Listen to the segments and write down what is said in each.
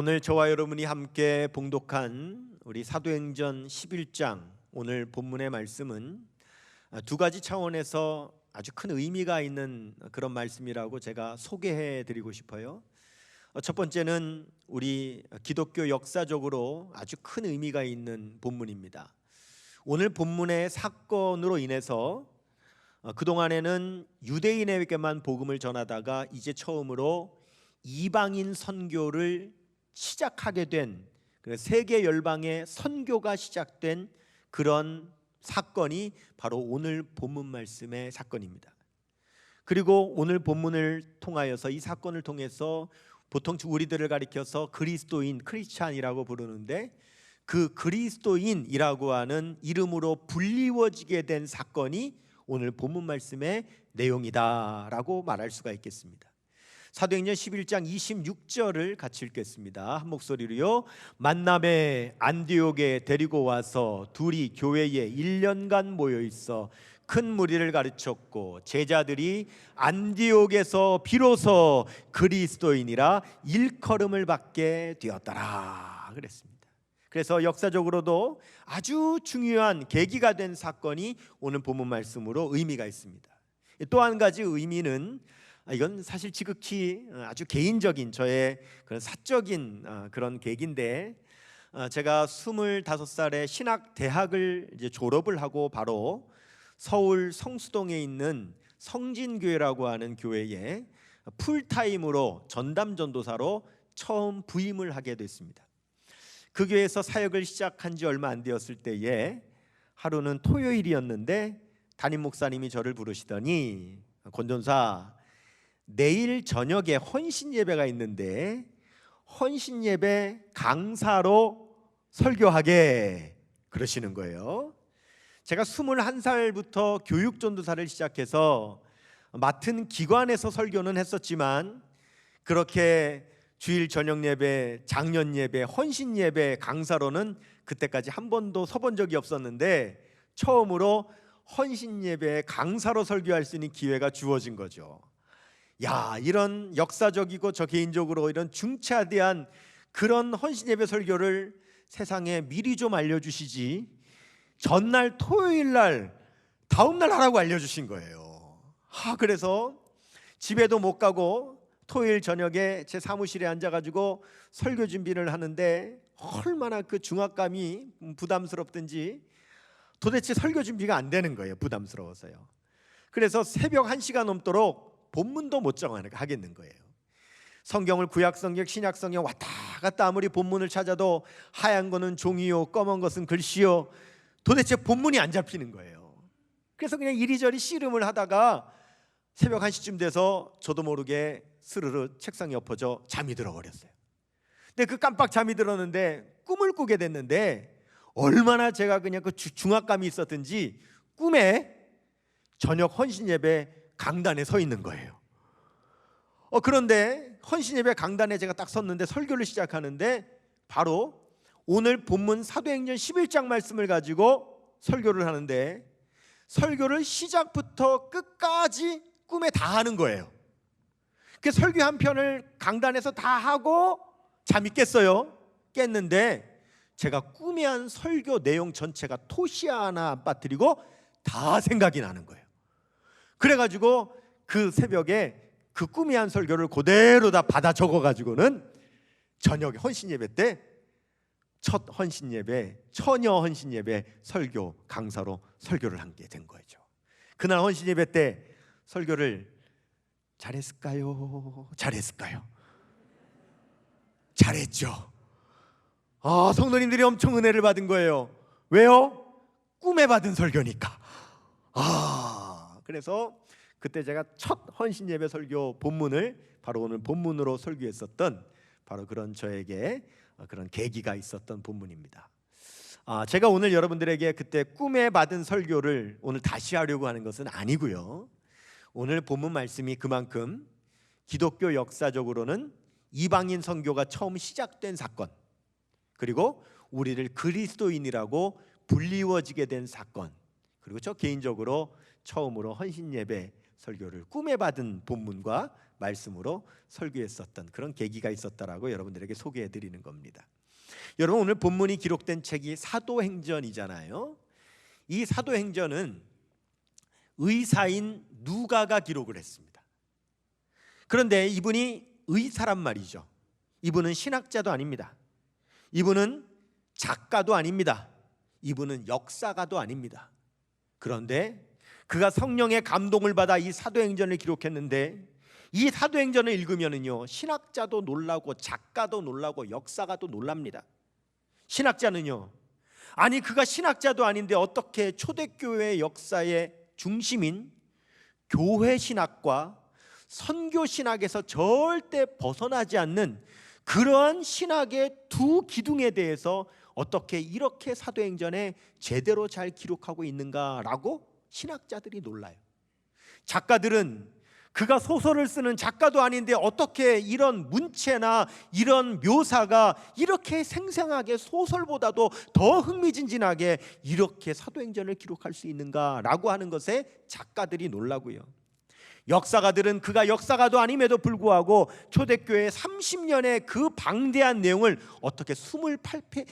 오늘 저와 여러분이 함께 봉독한 우리 사도행전 11장 오늘 본문의 말씀은 두 가지 차원에서 아주 큰 의미가 있는 그런 말씀이라고 제가 소개해 드리고 싶어요. 첫 번째는 우리 기독교 역사적으로 아주 큰 의미가 있는 본문입니다. 오늘 본문의 사건으로 인해서 그동안에는 유대인에게만 복음을 전하다가 이제 처음으로 이방인 선교를 시작하게 된, 세계 열방의 선교가 시작된 그런 사건이 바로 오늘 본문 말씀의 사건입니다. 그리고 오늘 본문을 통하여서 이 사건을 통해서 보통 우리들을 가리켜서 그리스도인, 크리스찬이라고 부르는데 그 그리스도인이라고 하는 이름으로 불리워지게 된 사건이 오늘 본문 말씀의 내용이다라고 말할 수가 있겠습니다. 사도행전 11장 26절을 같이 읽겠습니다. 한 목소리로요. 만남에 안디옥에 데리고 와서 둘이 교회에 1년간 모여 있어 큰 무리를 가르쳤고 제자들이 안디옥에서 비로소 그리스도인이라 일컬음을 받게 되었더라 그랬습니다. 그래서 역사적으로도 아주 중요한 계기가 된 사건이 오늘 본문 말씀으로 의미가 있습니다. 또 한 가지 의미는 이건 사실 지극히 아주 개인적인 저의 그런 사적인 그런 계기인데, 제가 25살에 신학대학을 이제 졸업을 하고 바로 서울 성수동에 있는 성진교회라고 하는 교회에 풀타임으로 전담 전도사로 처음 부임을 하게 됐습니다. 그 교회에서 사역을 시작한 지 얼마 안 되었을 때에 하루는 토요일이었는데 담임 목사님이 저를 부르시더니 권 전사, 내일 저녁에 헌신 예배가 있는데 헌신 예배 강사로 설교하게 그러시는 거예요. 제가 21살부터 교육 전도사를 시작해서 맡은 기관에서 설교는 했었지만 그렇게 주일 저녁 예배, 장년 예배, 헌신 예배 강사로는 그때까지 한 번도 서본 적이 없었는데 처음으로 헌신 예배 강사로 설교할 수 있는 기회가 주어진 거죠. 야, 이런 역사적이고 저 개인적으로 이런 중차대한 그런 헌신 예배 설교를 세상에 미리 좀 알려주시지, 전날 토요일날 다음날 하라고 알려주신 거예요. 그래서 집에도 못 가고 토요일 저녁에 제 사무실에 앉아가지고 설교 준비를 하는데 얼마나 그 중압감이 부담스럽든지 도대체 설교 준비가 안 되는 거예요. 부담스러워서요. 그래서 새벽 1시가 넘도록 본문도 못 정하겠는 거예요. 성경을 구약성경, 신약성경 왔다 갔다 아무리 본문을 찾아도 하얀 거는 종이요 검은 것은 글씨요, 도대체 본문이 안 잡히는 거예요. 그래서 그냥 이리저리 씨름을 하다가 새벽 1시쯤 돼서 저도 모르게 스르르 책상에 엎어져 잠이 들어버렸어요. 근데 그 깜빡 잠이 들었는데 꿈을 꾸게 됐는데 얼마나 제가 그냥 그 중압감이 있었든지 꿈에 저녁 헌신 예배 강단에 서 있는 거예요. 그런데 헌신 예배 강단에 제가 딱 섰는데 설교를 시작하는데 바로 오늘 본문 사도행전 11장 말씀을 가지고 설교를 하는데 설교를 시작부터 끝까지 꿈에 다 하는 거예요. 그 설교 한 편을 강단에서 다 하고 잠이 깼어요. 깼는데 제가 꿈에 한 설교 내용 전체가 토시 하나 안 빠뜨리고 다 생각이 나는 거예요. 그래가지고 그 새벽에 그 꿈이 한 설교를 그대로 다 받아 적어가지고는 저녁에 헌신 예배 때 첫 헌신 예배, 처녀 헌신 예배 설교 강사로 설교를 하게 된 거죠. 그날 헌신 예배 때 설교를 잘했을까요? 잘했을까요? 잘했죠. 성도님들이 엄청 은혜를 받은 거예요. 왜요? 꿈에 받은 설교니까. 그래서 그때 제가 첫 헌신 예배 설교 본문을 바로 오늘 본문으로 설교했었던 바로 그런 저에게 그런 계기가 있었던 본문입니다. 제가 오늘 여러분들에게 그때 꿈에 받은 설교를 오늘 다시 하려고 하는 것은 아니고요. 오늘 본문 말씀이 그만큼 기독교 역사적으로는 이방인 선교가 처음 시작된 사건, 그리고 우리를 그리스도인이라고 불리워지게 된 사건, 그리고 저 개인적으로 처음으로 헌신 예배 설교를 꿈에 받은 본문과 말씀으로 설교했었던 그런 계기가 있었다라고 여러분들에게 소개해드리는 겁니다. 여러분, 오늘 본문이 기록된 책이 사도행전이잖아요. 이 사도행전은 의사인 누가가 기록을 했습니다. 그런데 이분이 의사란 말이죠. 이분은 신학자도 아닙니다. 이분은 작가도 아닙니다. 이분은 역사가도 아닙니다. 그런데 그가 성령의 감동을 받아 이 사도행전을 기록했는데, 이 사도행전을 읽으면은요, 신학자도 놀라고 작가도 놀라고 역사가도 놀랍니다. 신학자는요, 아니 그가 신학자도 아닌데 어떻게 초대교회의 역사의 중심인 교회 신학과 선교 신학에서 절대 벗어나지 않는 그러한 신학의 두 기둥에 대해서 어떻게 이렇게 사도행전에 제대로 잘 기록하고 있는가라고 신학자들이 놀라요. 작가들은 그가 소설을 쓰는 작가도 아닌데 어떻게 이런 문체나 이런 묘사가 이렇게 생생하게 소설보다도 더 흥미진진하게 이렇게 사도행전을 기록할 수 있는가라고 하는 것에 작가들이 놀라고요. 역사가들은 그가 역사가도 아님에도 불구하고 초대교회 30년의 그 방대한 내용을 어떻게 28페이지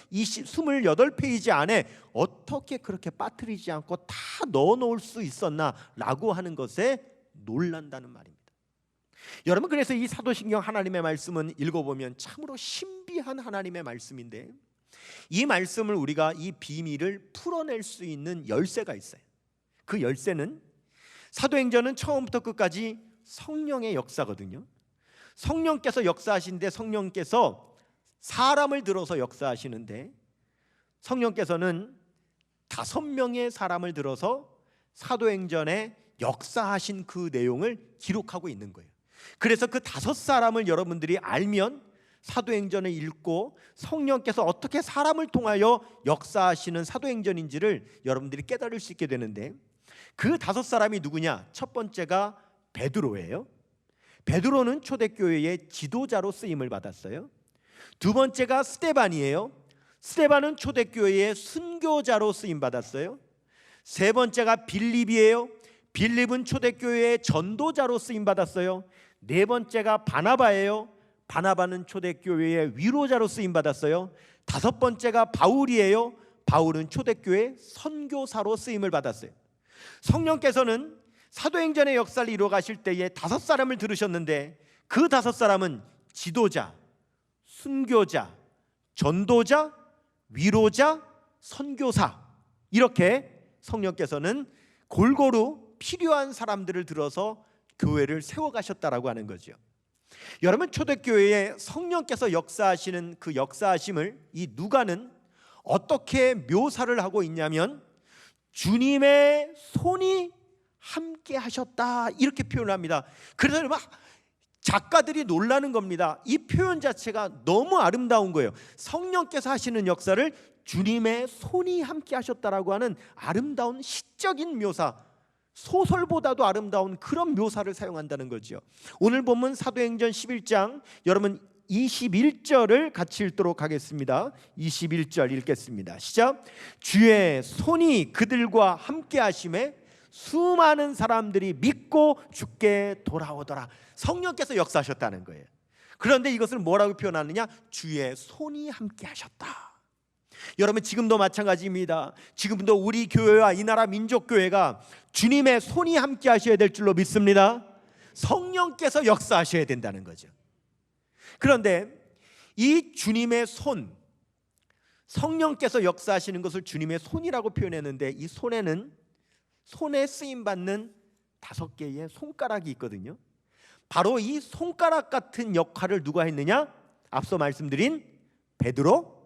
안에 어떻게 그렇게 빠뜨리지 않고 다 넣어놓을 수 있었나라고 하는 것에 놀란다는 말입니다. 여러분, 그래서 이 사도신경 하나님의 말씀은 읽어보면 참으로 신비한 하나님의 말씀인데, 이 말씀을 우리가 이 비밀을 풀어낼 수 있는 열쇠가 있어요. 그 열쇠는 사도행전은 처음부터 끝까지 성령의 역사거든요. 성령께서 역사하시는데, 성령께서 사람을 들어서 역사하시는데, 성령께서는 5명의 사람을 들어서 사도행전에 역사하신 그 내용을 기록하고 있는 거예요. 그래서 그 5사람을 여러분들이 알면 사도행전을 읽고 성령께서 어떻게 사람을 통하여 역사하시는 사도행전인지를 여러분들이 깨달을 수 있게 되는데, 그 5사람이 누구냐? 첫 번째가 베드로예요. 베드로는 초대교회의 지도자로 쓰임을 받았어요. 두 번째가 스데반이에요. 스데반은 초대교회의 순교자로 쓰임 받았어요. 세 번째가 빌립이에요. 빌립은 초대교회의 전도자로 쓰임 받았어요. 네 번째가 바나바예요. 바나바는 초대교회의 위로자로 쓰임 받았어요. 5번째가 바울이에요. 바울은 초대교회 선교사로 쓰임을 받았어요. 성령께서는 사도행전의 역사를 이루어 가실 때에 5사람을 들으셨는데, 그 5사람은 지도자, 순교자, 전도자, 위로자, 선교사, 이렇게 성령께서는 골고루 필요한 사람들을 들어서 교회를 세워가셨다라고 하는 거죠. 여러분, 초대교회에 성령께서 역사하시는 그 역사하심을 이 누가는 어떻게 묘사를 하고 있냐면, 주님의 손이 함께 하셨다, 이렇게 표현합니다. 그래서 막 작가들이 놀라는 겁니다. 이 표현 자체가 너무 아름다운 거예요. 성령께서 하시는 역사를 주님의 손이 함께 하셨다라고 하는 아름다운 시적인 묘사, 소설보다도 아름다운 그런 묘사를 사용한다는 거죠. 오늘 본문 사도행전 11장 여러분 21절을 같이 읽도록 하겠습니다. 21절 읽겠습니다. 시작. 주의 손이 그들과 함께 하심에 수많은 사람들이 믿고 주께 돌아오더라. 성령께서 역사하셨다는 거예요. 그런데 이것을 뭐라고 표현하느냐? 주의 손이 함께 하셨다. 여러분, 지금도 마찬가지입니다. 지금도 우리 교회와 이 나라 민족교회가 주님의 손이 함께 하셔야 될 줄로 믿습니다. 성령께서 역사하셔야 된다는 거죠. 그런데 이 주님의 손, 성령께서 역사하시는 것을 주님의 손이라고 표현했는데, 이 손에는 손에 쓰임받는 5개의 손가락이 있거든요. 바로 이 손가락 같은 역할을 누가 했느냐? 앞서 말씀드린 베드로,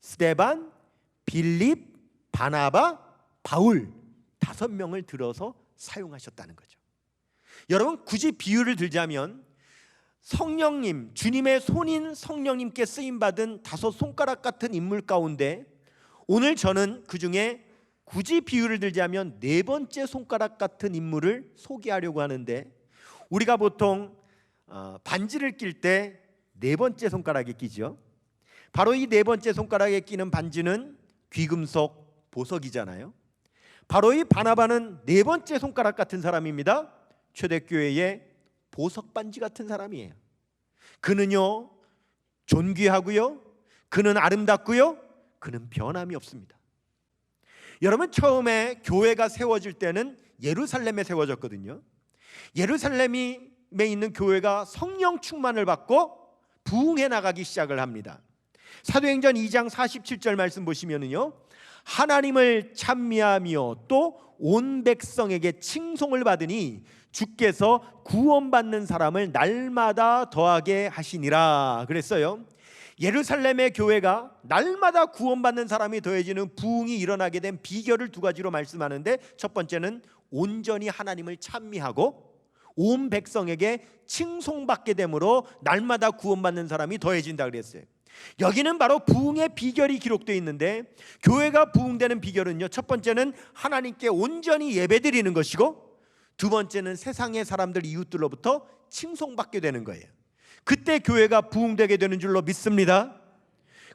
스데반, 빌립, 바나바, 바울 5명을 들어서 사용하셨다는 거죠. 여러분, 굳이 비유를 들자면 성령님, 주님의 손인 성령님께 쓰임받은 5 손가락 같은 인물 가운데 오늘 저는 그 중에 굳이 비유를 들자면 4번째 손가락 같은 인물을 소개하려고 하는데, 우리가 보통 반지를 낄 때 4번째 손가락에 끼죠. 바로 이 4번째 손가락에 끼는 반지는 귀금속 보석이잖아요. 바로 이 바나바는 4번째 손가락 같은 사람입니다. 초대교회의 보석반지 같은 사람이에요. 그는요 존귀하고요, 그는 아름답고요, 그는 변함이 없습니다. 여러분, 처음에 교회가 세워질 때는 예루살렘에 세워졌거든요. 예루살렘에 있는 교회가 성령 충만을 받고 부흥해 나가기 시작을 합니다. 사도행전 2장 47절 말씀 보시면은요, 하나님을 찬미하며 또 온 백성에게 칭송을 받으니 주께서 구원받는 사람을 날마다 더하게 하시니라 그랬어요. 예루살렘의 교회가 날마다 구원받는 사람이 더해지는 부흥이 일어나게 된 비결을 두 가지로 말씀하는데, 첫 번째는 온전히 하나님을 찬미하고 온 백성에게 칭송받게 되므로 날마다 구원받는 사람이 더해진다 그랬어요. 여기는 바로 부흥의 비결이 기록되어 있는데, 교회가 부흥되는 비결은요, 첫 번째는 하나님께 온전히 예배드리는 것이고, 두 번째는 세상의 사람들, 이웃들로부터 칭송받게 되는 거예요. 그때 교회가 부흥되게 되는 줄로 믿습니다.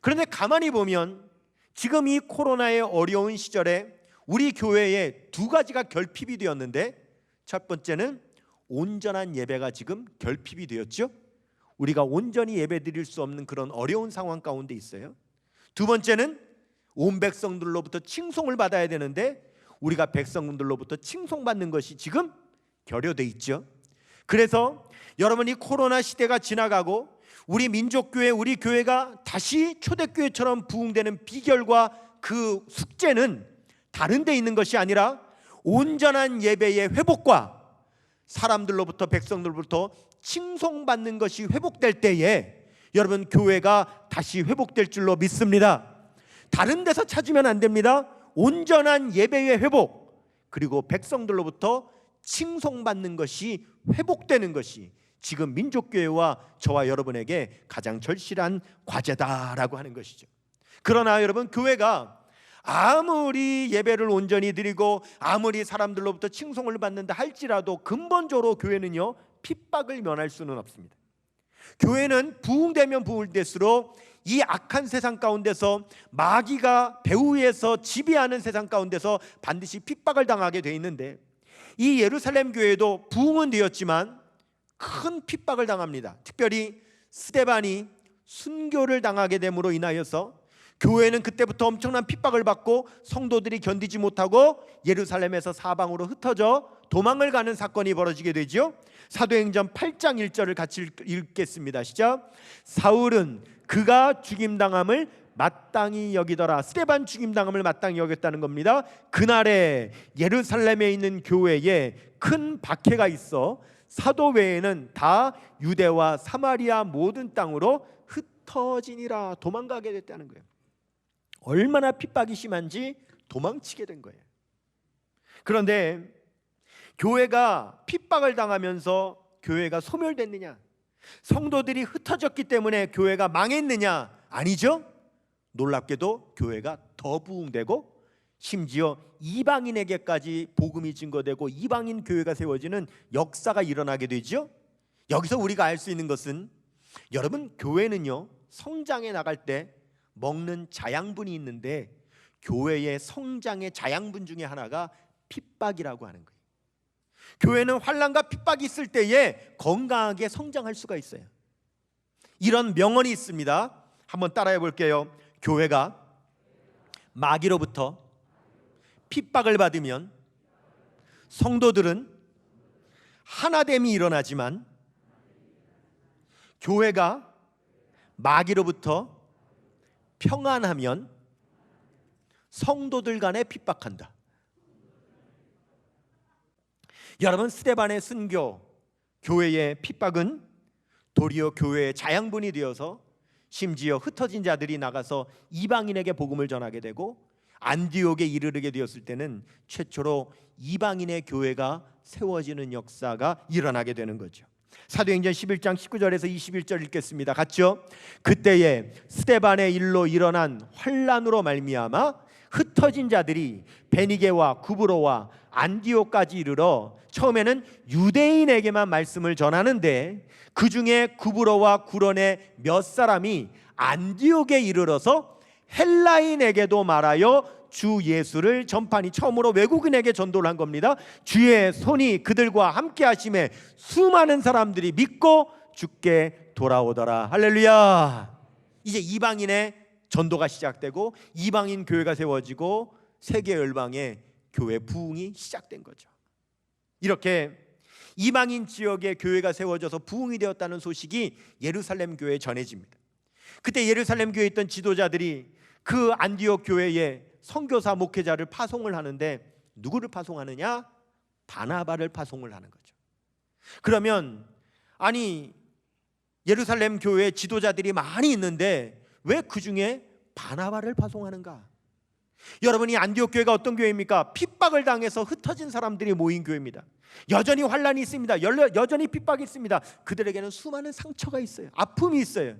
그런데 가만히 보면 지금 이 코로나의 어려운 시절에 우리 교회에 두 가지가 결핍이 되었는데, 첫 번째는 온전한 예배가 지금 결핍이 되었죠. 우리가 온전히 예배드릴 수 없는 그런 어려운 상황 가운데 있어요. 두 번째는 온 백성들로부터 칭송을 받아야 되는데, 우리가 백성들로부터 칭송받는 것이 지금 결여돼 있죠. 그래서 여러분이 코로나 시대가 지나가고 우리 민족교회, 우리 교회가 다시 초대교회처럼 부흥되는 비결과 그 숙제는 다른 데 있는 것이 아니라 온전한 예배의 회복과 사람들로부터, 백성들로부터 칭송받는 것이 회복될 때에 여러분, 교회가 다시 회복될 줄로 믿습니다. 다른 데서 찾으면 안 됩니다. 온전한 예배의 회복, 그리고 백성들로부터 칭송받는 것이 회복되는 것이 지금 민족교회와 저와 여러분에게 가장 절실한 과제다라고 하는 것이죠. 그러나 여러분, 교회가 아무리 예배를 온전히 드리고 아무리 사람들로부터 칭송을 받는다 할지라도 근본적으로 교회는요, 핍박을 면할 수는 없습니다. 교회는 부흥되면 부흥될수록 이 악한 세상 가운데서, 마귀가 배후에서 지배하는 세상 가운데서 반드시 핍박을 당하게 돼 있는데, 이 예루살렘 교회도 부흥은 되었지만 큰 핍박을 당합니다. 특별히 스데반이 순교를 당하게 됨으로 인하여서 교회는 그때부터 엄청난 핍박을 받고 성도들이 견디지 못하고 예루살렘에서 사방으로 흩어져 도망을 가는 사건이 벌어지게 되죠. 사도행전 8장 1절을 같이 읽겠습니다. 시작. 사울은 그가 죽임당함을 마땅히 여기더라. 스데반 죽임당함을 마땅히 여겼다는 겁니다. 그날에 예루살렘에 있는 교회에 큰 박해가 있어 사도 외에는 다 유대와 사마리아 모든 땅으로 흩어지니라. 도망가게 됐다는 거예요. 얼마나 핍박이 심한지 도망치게 된 거예요. 그런데 교회가 핍박을 당하면서 교회가 소멸됐느냐, 성도들이 흩어졌기 때문에 교회가 망했느냐? 아니죠. 놀랍게도 교회가 더 부흥되고 심지어 이방인에게까지 복음이 증거되고 이방인 교회가 세워지는 역사가 일어나게 되죠. 여기서 우리가 알 수 있는 것은, 여러분, 교회는요, 성장해 나갈 때 먹는 자양분이 있는데, 교회의 성장의 자양분 중에 하나가 핍박이라고 하는 거예요. 교회는 환난과 핍박이 있을 때에 건강하게 성장할 수가 있어요. 이런 명언이 있습니다. 한번 따라해 볼게요. 교회가 마귀로부터 핍박을 받으면 성도들은 하나됨이 일어나지만, 교회가 마귀로부터 평안하면 성도들 간에 핍박한다. 여러분, 스데반의 순교, 교회의 핍박은 도리어 교회의 자양분이 되어서 심지어 흩어진 자들이 나가서 이방인에게 복음을 전하게 되고, 안디옥에 이르게 되었을 때는 최초로 이방인의 교회가 세워지는 역사가 일어나게 되는 거죠. 사도행전 11장 19절에서 21절 읽겠습니다. 같이요. 그때에 스데반의 일로 일어난 환난으로 말미암아 흩어진 자들이 베니게와 구브로와 안디옥까지 이르러 처음에는 유대인에게만 말씀을 전하는데, 그 중에 구브로와 구론의 몇 사람이 안디옥에 이르러서 헬라인에게도 말하여 주 예수를 전파하니, 처음으로 외국인에게 전도를 한 겁니다. 주의 손이 그들과 함께 하심에 수많은 사람들이 믿고 주께 돌아오더라. 할렐루야. 이제 이방인의 전도가 시작되고 이방인 교회가 세워지고 세계 열방의 교회 부흥이 시작된 거죠. 이렇게 이방인 지역에 교회가 세워져서 부흥이 되었다는 소식이 예루살렘 교회에 전해집니다. 그때 예루살렘 교회에 있던 지도자들이 그 안디옥 교회에 선교사 목회자를 파송을 하는데, 누구를 파송하느냐? 바나바를 파송을 하는 거죠. 그러면 아니, 예루살렘 교회 지도자들이 많이 있는데 왜 그 중에 바나바를 파송하는가? 여러분이 안디옥 교회가 어떤 교회입니까? 핍박을 당해서 흩어진 사람들이 모인 교회입니다. 여전히 환란이 있습니다. 여전히 핍박이 있습니다. 그들에게는 수많은 상처가 있어요. 아픔이 있어요.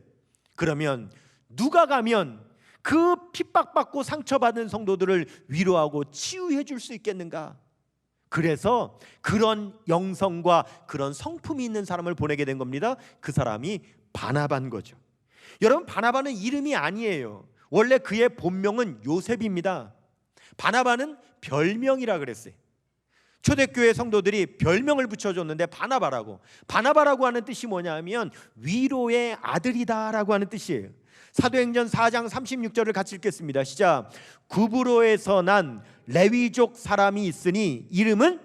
그러면 누가 가면 그 핍박받고 상처받은 성도들을 위로하고 치유해 줄 수 있겠는가? 그래서 그런 영성과 그런 성품이 있는 사람을 보내게 된 겁니다. 그 사람이 바나바인 거죠. 여러분, 바나바는 이름이 아니에요. 원래 그의 본명은 요셉입니다. 바나바는 별명이라 그랬어요. 초대교회 성도들이 별명을 붙여줬는데 바나바라고. 바나바라고 하는 뜻이 뭐냐 하면 위로의 아들이다라고 하는 뜻이에요. 사도행전 4장 36절을 같이 읽겠습니다. 시작. 구브로에서 난 레위족 사람이 있으니 이름은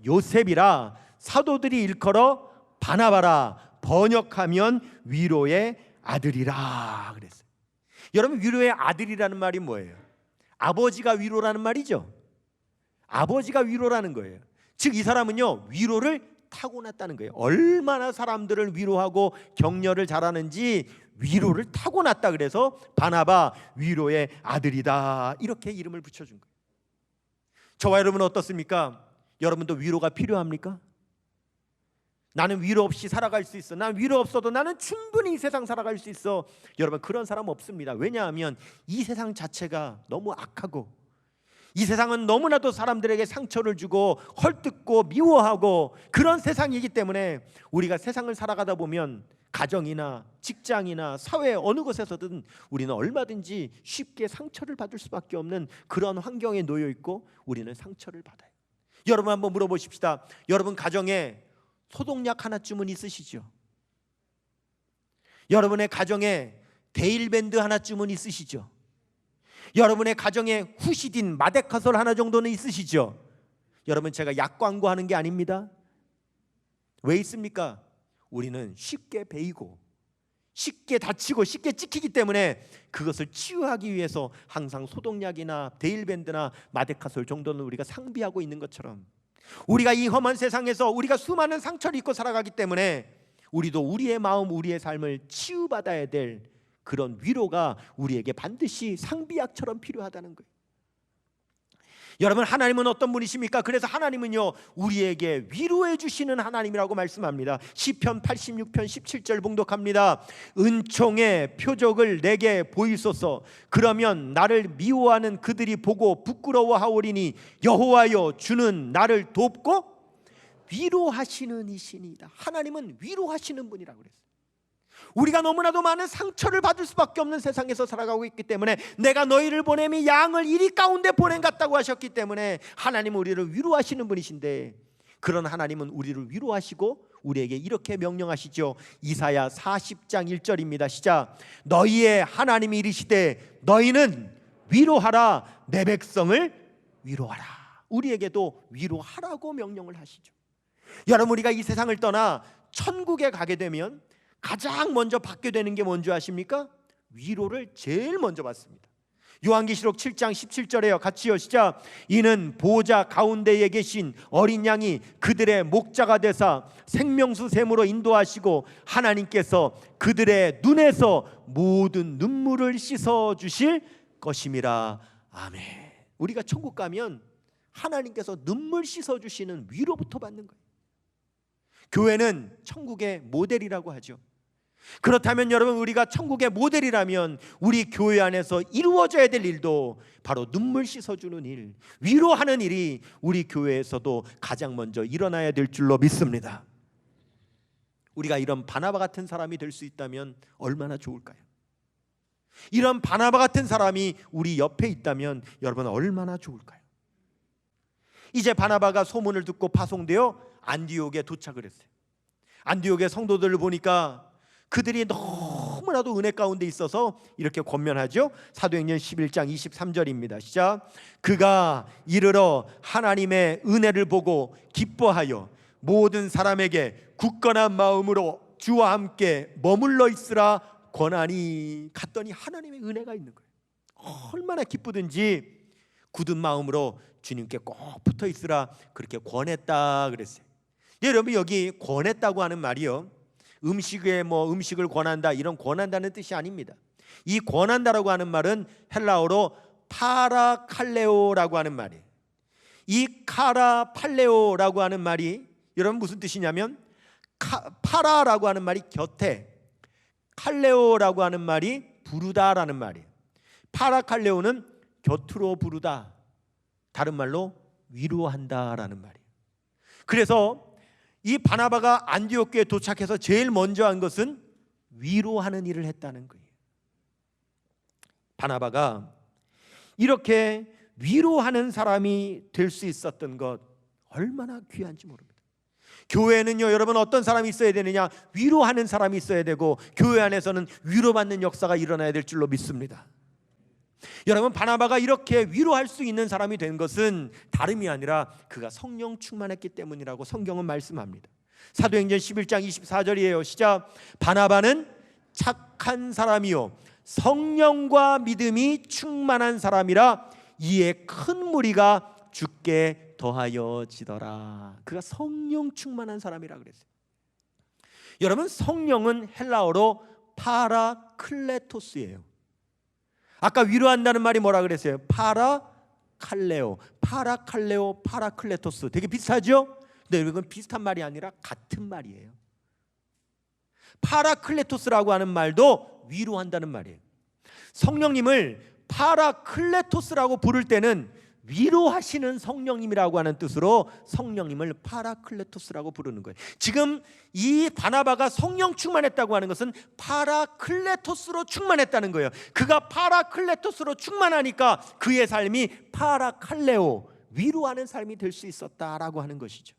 요셉이라, 사도들이 일컬어 바나바라, 번역하면 위로의 아들이라 그랬어요. 여러분, 위로의 아들이라는 말이 뭐예요? 아버지가 위로라는 말이죠. 아버지가 위로라는 거예요. 즉 이 사람은요, 위로를 타고났다는 거예요. 얼마나 사람들을 위로하고 격려를 잘하는지 위로를 타고났다. 그래서 바나바, 위로의 아들이다, 이렇게 이름을 붙여준 거예요. 저와 여러분은 어떻습니까? 여러분도 위로가 필요합니까? 나는 위로 없이 살아갈 수 있어. 난 위로 없어도 나는 충분히 이 세상 살아갈 수 있어. 여러분, 그런 사람 없습니다. 왜냐하면 이 세상 자체가 너무 악하고, 이 세상은 너무나도 사람들에게 상처를 주고 헐뜯고 미워하고 그런 세상이기 때문에 우리가 세상을 살아가다 보면 가정이나 직장이나 사회 어느 곳에서든 우리는 얼마든지 쉽게 상처를 받을 수밖에 없는 그런 환경에 놓여 있고 우리는 상처를 받아요. 여러분, 한번 물어보십시다. 여러분 가정에 소독약 하나쯤은 있으시죠? 여러분의 가정에 데일밴드 하나쯤은 있으시죠? 여러분의 가정에 후시딘, 마데카솔 하나 정도는 있으시죠? 여러분, 제가 약 광고하는 게 아닙니다. 왜 있습니까? 우리는 쉽게 베이고 쉽게 다치고 쉽게 찍히기 때문에 그것을 치유하기 위해서 항상 소독약이나 데일밴드나 마데카솔 정도는 우리가 상비하고 있는 것처럼, 우리가 이 험한 세상에서 우리가 수많은 상처를 입고 살아가기 때문에 우리도 우리의 마음, 우리의 삶을 치유받아야 될 그런 위로가 우리에게 반드시 상비약처럼 필요하다는 거예요. 여러분, 하나님은 어떤 분이십니까? 그래서 하나님은요, 우리에게 위로해 주시는 하나님이라고 말씀합니다. 시편 86편 17절 봉독합니다. 은총의 표적을 내게 보이소서. 그러면 나를 미워하는 그들이 보고 부끄러워하오리니 여호와여, 주는 나를 돕고 위로하시는 이시니이다. 하나님은 위로하시는 분이라고 그랬어요. 우리가 너무나도 많은 상처를 받을 수밖에 없는 세상에서 살아가고 있기 때문에, 내가 너희를 보냄이 양을 이리 가운데 보냄 같다고 하셨기 때문에 하나님은 우리를 위로하시는 분이신데, 그런 하나님은 우리를 위로하시고 우리에게 이렇게 명령하시죠. 이사야 40장 1절입니다. 시작. 너희의 하나님이 이르시되 너희는 위로하라, 내 백성을 위로하라. 우리에게도 위로하라고 명령을 하시죠. 여러분, 우리가 이 세상을 떠나 천국에 가게 되면 가장 먼저 받게 되는 게 뭔지 아십니까? 위로를 제일 먼저 받습니다. 요한계시록 7장 17절에요. 같이요, 시작. 이는 보좌 가운데에 계신 어린 양이 그들의 목자가 되사 생명수 샘으로 인도하시고 하나님께서 그들의 눈에서 모든 눈물을 씻어 주실 것임이라. 아멘. 우리가 천국 가면 하나님께서 눈물 씻어 주시는 위로부터 받는 거예요. 교회는 천국의 모델이라고 하죠. 그렇다면 여러분, 우리가 천국의 모델이라면 우리 교회 안에서 이루어져야 될 일도 바로 눈물 씻어주는 일, 위로하는 일이 우리 교회에서도 가장 먼저 일어나야 될 줄로 믿습니다. 우리가 이런 바나바 같은 사람이 될 수 있다면 얼마나 좋을까요? 이런 바나바 같은 사람이 우리 옆에 있다면 여러분 얼마나 좋을까요? 이제 바나바가 소문을 듣고 파송되어 안디옥에 도착을 했어요. 안디옥의 성도들을 보니까 그들이 너무나도 은혜 가운데 있어서 이렇게 권면하죠. 사도행전 11장 23절입니다. 시작. 그가 이르러 하나님의 은혜를 보고 기뻐하여 모든 사람에게 굳건한 마음으로 주와 함께 머물러 있으라 권하니. 갔더니 하나님의 은혜가 있는 거예요. 얼마나 기쁘든지 굳은 마음으로 주님께 꼭 붙어 있으라 그렇게 권했다 그랬어요. 여러분, 여기 권했다고 하는 말이요, 음식을 권한다 이런 권한다는 뜻이 아닙니다. 이 권한다라고 하는 말은 헬라어로 파라칼레오라고 하는 말이에요. 이 카라팔레오라고 하는 말이 여러분 무슨 뜻이냐면, 파라라고 하는 말이 곁에, 칼레오라고 하는 말이 부르다라는 말이에요. 파라칼레오는 곁으로 부르다, 다른 말로 위로한다라는 말이에요. 그래서 이 바나바가 안디옥 교회에 도착해서 제일 먼저 한 것은 위로하는 일을 했다는 거예요. 바나바가 이렇게 위로하는 사람이 될 수 있었던 것 얼마나 귀한지 모릅니다. 교회는요, 여러분 어떤 사람이 있어야 되느냐? 위로하는 사람이 있어야 되고, 교회 안에서는 위로받는 역사가 일어나야 될 줄로 믿습니다. 여러분, 바나바가 이렇게 위로할 수 있는 사람이 된 것은 다름이 아니라 그가 성령 충만했기 때문이라고 성경은 말씀합니다. 사도행전 11장 24절이에요. 시작. 바나바는 착한 사람이요 성령과 믿음이 충만한 사람이라 이에 큰 무리가 주께 더하여지더라. 그가 성령 충만한 사람이라 그랬어요. 여러분, 성령은 헬라어로 파라클레토스예요. 아까 위로한다는 말이 뭐라 그랬어요? 파라칼레오, 파라칼레오, 파라클레토스. 되게 비슷하죠? 근데 이건 비슷한 말이 아니라 같은 말이에요. 파라클레토스라고 하는 말도 위로한다는 말이에요. 성령님을 파라클레토스라고 부를 때는 위로하시는 성령님이라고 하는 뜻으로 성령님을 파라클레토스라고 부르는 거예요. 지금 이 바나바가 성령 충만했다고 하는 것은 파라클레토스로 충만했다는 거예요. 그가 파라클레토스로 충만하니까 그의 삶이 파라칼레오, 위로하는 삶이 될 수 있었다라고 하는 것이죠.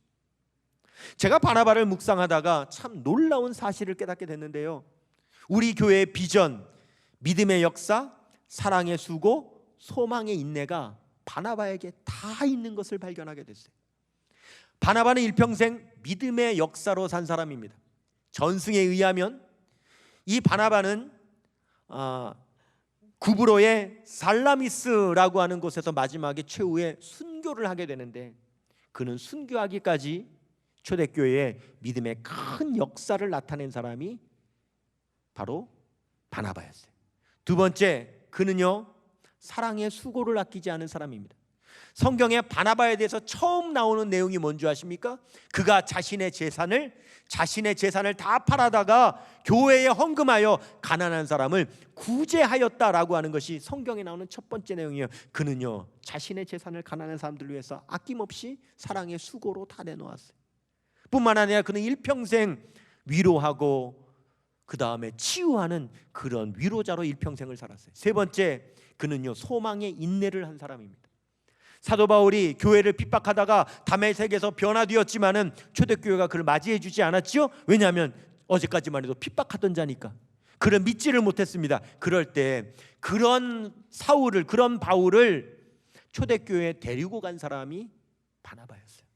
제가 바나바를 묵상하다가 참 놀라운 사실을 깨닫게 됐는데요, 우리 교회의 비전, 믿음의 역사, 사랑의 수고, 소망의 인내가 바나바에게 다 있는 것을 발견하게 됐어요. 바나바는 일평생 믿음의 역사로 산 사람입니다. 전승에 의하면 이 바나바는 구브로의 살라미스라고 하는 곳에서 마지막에 최후의 순교를 하게 되는데, 그는 순교하기까지 초대교회의 믿음의 큰 역사를 나타낸 사람이 바로 바나바였어요. 두 번째, 그는요 사랑의 수고를 아끼지 않은 사람입니다. 성경에 바나바에 대해서 처음 나오는 내용이 뭔지 아십니까? 그가 자신의 재산을 다 팔아다가 교회에 헌금하여 가난한 사람을 구제하였다라고 하는 것이 성경에 나오는 첫 번째 내용이에요. 그는요 자신의 재산을 가난한 사람들을 위해서 아낌없이 사랑의 수고로 다 내놓았어요. 뿐만 아니라 그는 일평생 위로하고 그 다음에 치유하는 그런 위로자로 일평생을 살았어요. 세 번째, 그는요 소망의 인내를 한 사람입니다. 사도 바울이 교회를 핍박하다가 다메섹에서 변화되었지만은 초대교회가 그를 맞이해 주지 않았죠. 왜냐하면 어제까지만 해도 핍박하던 자니까 그를 믿지를 못했습니다. 그럴 때 그런 사울을, 그런 바울을 초대교회에 데리고 간 사람이 바나바였어요.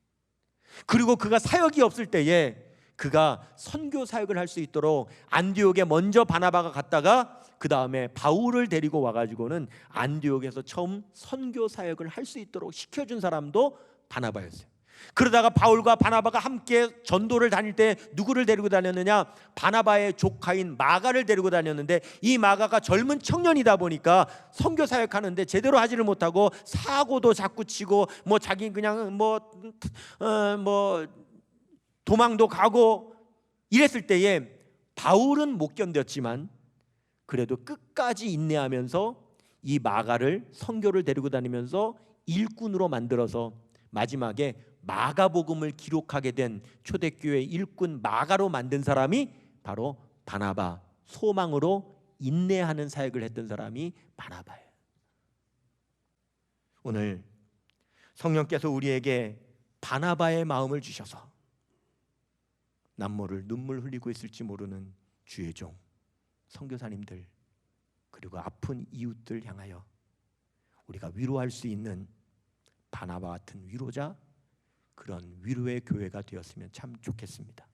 그리고 그가 사역이 없을 때에 그가 선교 사역을 할 수 있도록 안디옥에 먼저 바나바가 갔다가 그 다음에 바울을 데리고 와가지고는 안디옥에서 처음 선교 사역을 할 수 있도록 시켜준 사람도 바나바였어요. 그러다가 바울과 바나바가 함께 전도를 다닐 때 누구를 데리고 다녔느냐? 바나바의 조카인 마가를 데리고 다녔는데, 이 마가가 젊은 청년이다 보니까 선교 사역하는데 제대로 하지를 못하고 사고도 자꾸 치고 뭐 자기 그냥 뭐 도망도 가고 이랬을 때에 바울은 못 견뎠지만 그래도 끝까지 인내하면서 이 마가를 선교를 데리고 다니면서 일꾼으로 만들어서 마지막에 마가복음을 기록하게 된 초대교회 일꾼 마가로 만든 사람이 바로 바나바, 소망으로 인내하는 사역을 했던 사람이 바나바예요. 오늘 성령께서 우리에게 바나바의 마음을 주셔서 남모를 눈물 흘리고 있을지 모르는 주의 종 선교사님들 그리고 아픈 이웃들 향하여 우리가 위로할 수 있는 바나바 같은 위로자, 그런 위로의 교회가 되었으면 참 좋겠습니다.